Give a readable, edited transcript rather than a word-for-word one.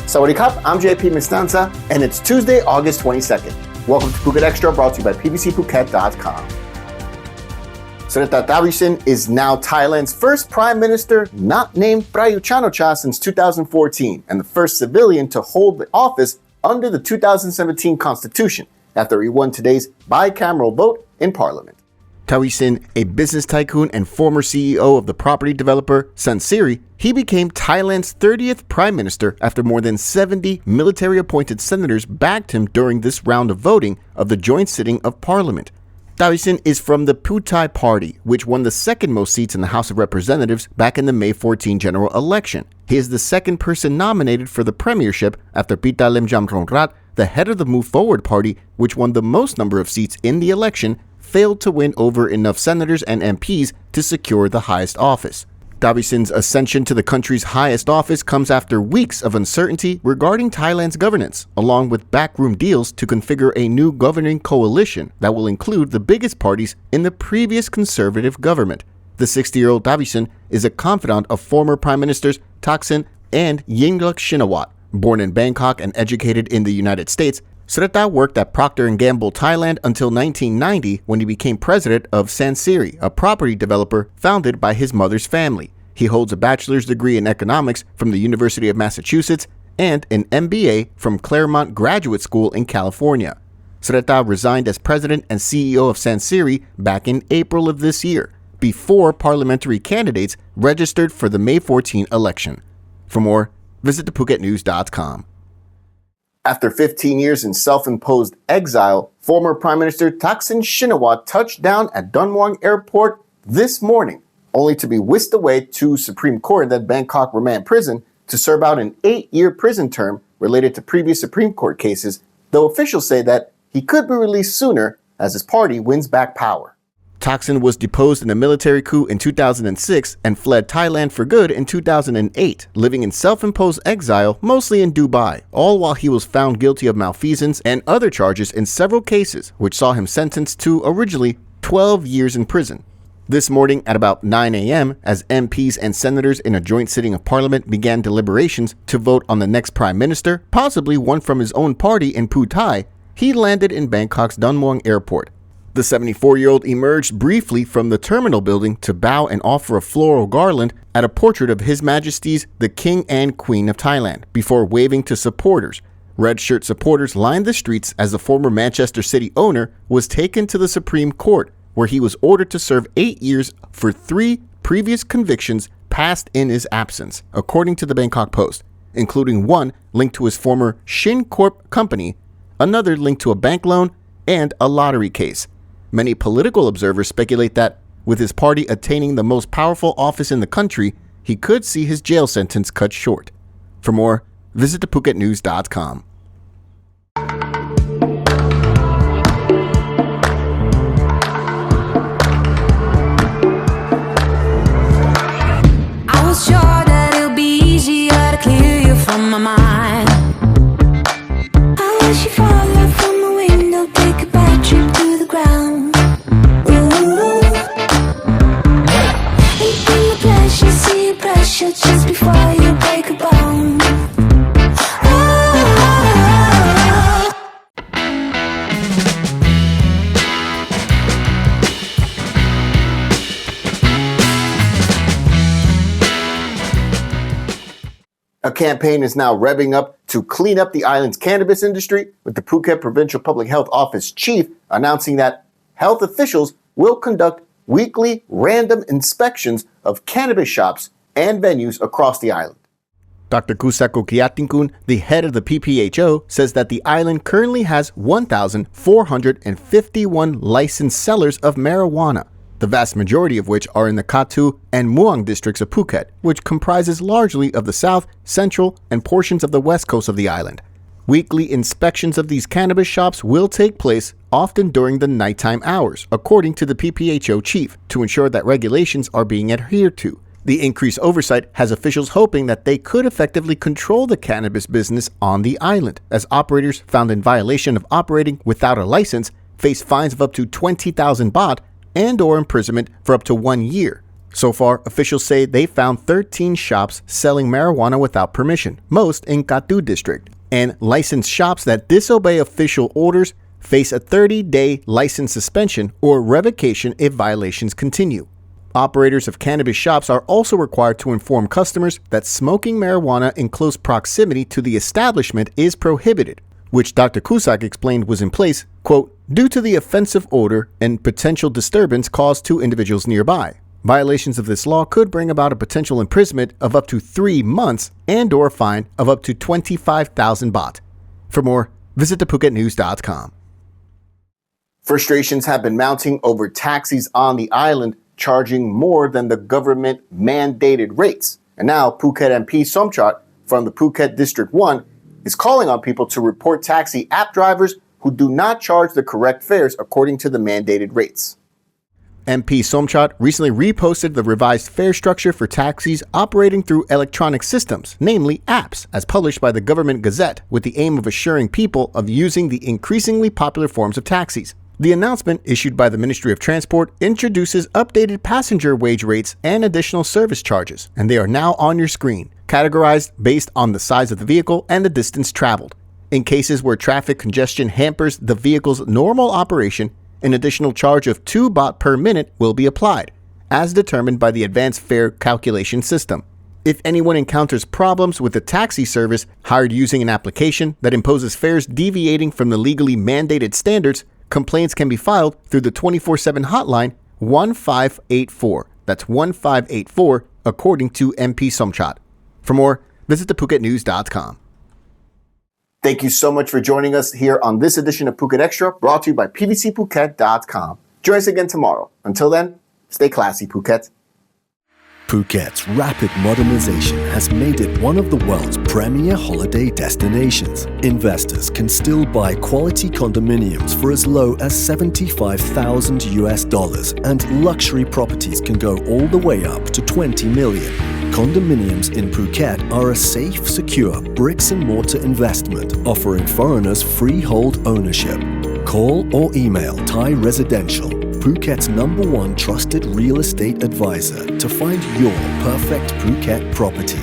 Sawadee Krap, I'm JP Mestanza, and it's Tuesday, August 22nd. Welcome to Phuket Xtra, brought to you by pbcphuket.com. Srettha Thaksin is now Thailand's first prime minister not named Prayut Chan-o-cha since 2014, and the first civilian to hold the office under the 2017 constitution, after he won today's bicameral vote in parliament. Thaksin, a business tycoon and former CEO of the property developer Sansiri, he became Thailand's 30th prime minister after more than 70 military-appointed senators backed him during this round of voting of the joint sitting of parliament. Thaksin is from the Pheu Thai Party, which won the second most seats in the House of Representatives back in the May 14 general election. He is the second person nominated for the premiership after Pitalem Jamrongrat, the head of the Move Forward Party, which won the most number of seats in the election, failed to win over enough senators and MPs to secure the highest office. Thaksin's ascension to the country's highest office comes after weeks of uncertainty regarding Thailand's governance, along with backroom deals to configure a new governing coalition that will include the biggest parties in the previous conservative government. The 60-year-old Thaksin is a confidant of former Prime Ministers Thaksin and Yingluck Shinawatra. Born in Bangkok and educated in the United States, Srettha worked at Procter & Gamble Thailand until 1990 when he became president of Sansiri, a property developer founded by his mother's family. He holds a bachelor's degree in economics from the University of Massachusetts and an MBA from Claremont Graduate School in California. Srettha resigned as president and CEO of Sansiri back in April of this year, before parliamentary candidates registered for the May 14 election. For more, visit thephuket.news.com. After 15 years in self-imposed exile, former Prime Minister Thaksin Shinawatra touched down at Don Mueang Airport this morning, only to be whisked away to Supreme Court in that Bangkok remand prison to serve out an 8-year prison term related to previous Supreme Court cases, though officials say that he could be released sooner as his party wins back power. Thaksin was deposed in a military coup in 2006 and fled Thailand for good in 2008, living in self-imposed exile mostly in Dubai, all while he was found guilty of malfeasance and other charges in several cases, which saw him sentenced to originally 12 years in prison. This morning at about 9 a.m., as MPs and senators in a joint sitting of parliament began deliberations to vote on the next prime minister, possibly one from his own party in Pheu Thai, he landed in Bangkok's Don Mueang Airport. The 74-year-old emerged briefly from the terminal building to bow and offer a floral garland at a portrait of His Majesty's the King and Queen of Thailand, before waving to supporters. Red shirt supporters lined the streets as the former Manchester City owner was taken to the Supreme Court, where he was ordered to serve 8 years for 3 previous convictions passed in his absence, according to the Bangkok Post, including one linked to his former Shin Corp company, another linked to a bank loan, and a lottery case. Many political observers speculate that, with his party attaining the most powerful office in the country, he could see his jail sentence cut short. For more, visit thephuket.news.com. I was sure that it'll be easier to clear you from my mind. I wish you fall out from the window, take a bad trip to the ground. See pressure just before you break a bone. A campaign is now revving up to clean up the island's cannabis industry, with the Phuket Provincial Public Health Office chief announcing that health officials will conduct weekly random inspections of cannabis shops and venues across the island. Dr. Kusako Kiatinkun, the head of the PPHO, says that the island currently has 1,451 licensed sellers of marijuana, the vast majority of which are in the Katu and Muang districts of Phuket, which comprises largely of the south, central, and portions of the west coast of the island. Weekly inspections of these cannabis shops will take place, often during the nighttime hours, according to the PPHO chief, to ensure that regulations are being adhered to. The increased oversight has officials hoping that they could effectively control the cannabis business on the island, as operators found in violation of operating without a license face fines of up to 20,000 baht and/or imprisonment for up to 1 year. So far, officials say they found 13 shops selling marijuana without permission, most in Katu district, and licensed shops that disobey official orders face a 30-day license suspension or revocation if violations continue. Operators of cannabis shops are also required to inform customers that smoking marijuana in close proximity to the establishment is prohibited, which Dr. Cusack explained was in place, quote, due to the offensive odor and potential disturbance caused to individuals nearby. Violations of this law could bring about a potential imprisonment of up to 3 months and/or a fine of up to 25,000 baht. For more, visit thephuket.news.com. Frustrations have been mounting over taxis on the island charging more than the government mandated rates. And now Phuket MP Somchart from the Phuket District 1 is calling on people to report taxi app drivers who do not charge the correct fares according to the mandated rates. MP Somchart recently reposted the revised fare structure for taxis operating through electronic systems, namely apps, as published by the Government Gazette, with the aim of assuring people of using the increasingly popular forms of taxis. The announcement, issued by the Ministry of Transport, introduces updated passenger wage rates and additional service charges, and they are now on your screen, categorized based on the size of the vehicle and the distance traveled. In cases where traffic congestion hampers the vehicle's normal operation, an additional charge of 2 baht per minute will be applied, as determined by the advanced fare calculation system. If anyone encounters problems with the taxi service hired using an application that imposes fares deviating from the legally mandated standards, complaints can be filed through the 24/7 hotline 1584. That's 1584, according to MP Somchart. For more, visit thephuket.news.com. Thank you so much for joining us here on this edition of Phuket Extra, brought to you by pvcphuket.com. Join us again tomorrow. Until then, stay classy, Phuket. Phuket's rapid modernization has made it one of the world's premier holiday destinations. Investors can still buy quality condominiums for as low as $75,000, and luxury properties can go all the way up to 20 million. Condominiums in Phuket are a safe, secure bricks-and-mortar investment offering foreigners freehold ownership. Call or email Thai Residential, Phuket's #1 trusted real estate advisor, to find your perfect Phuket property.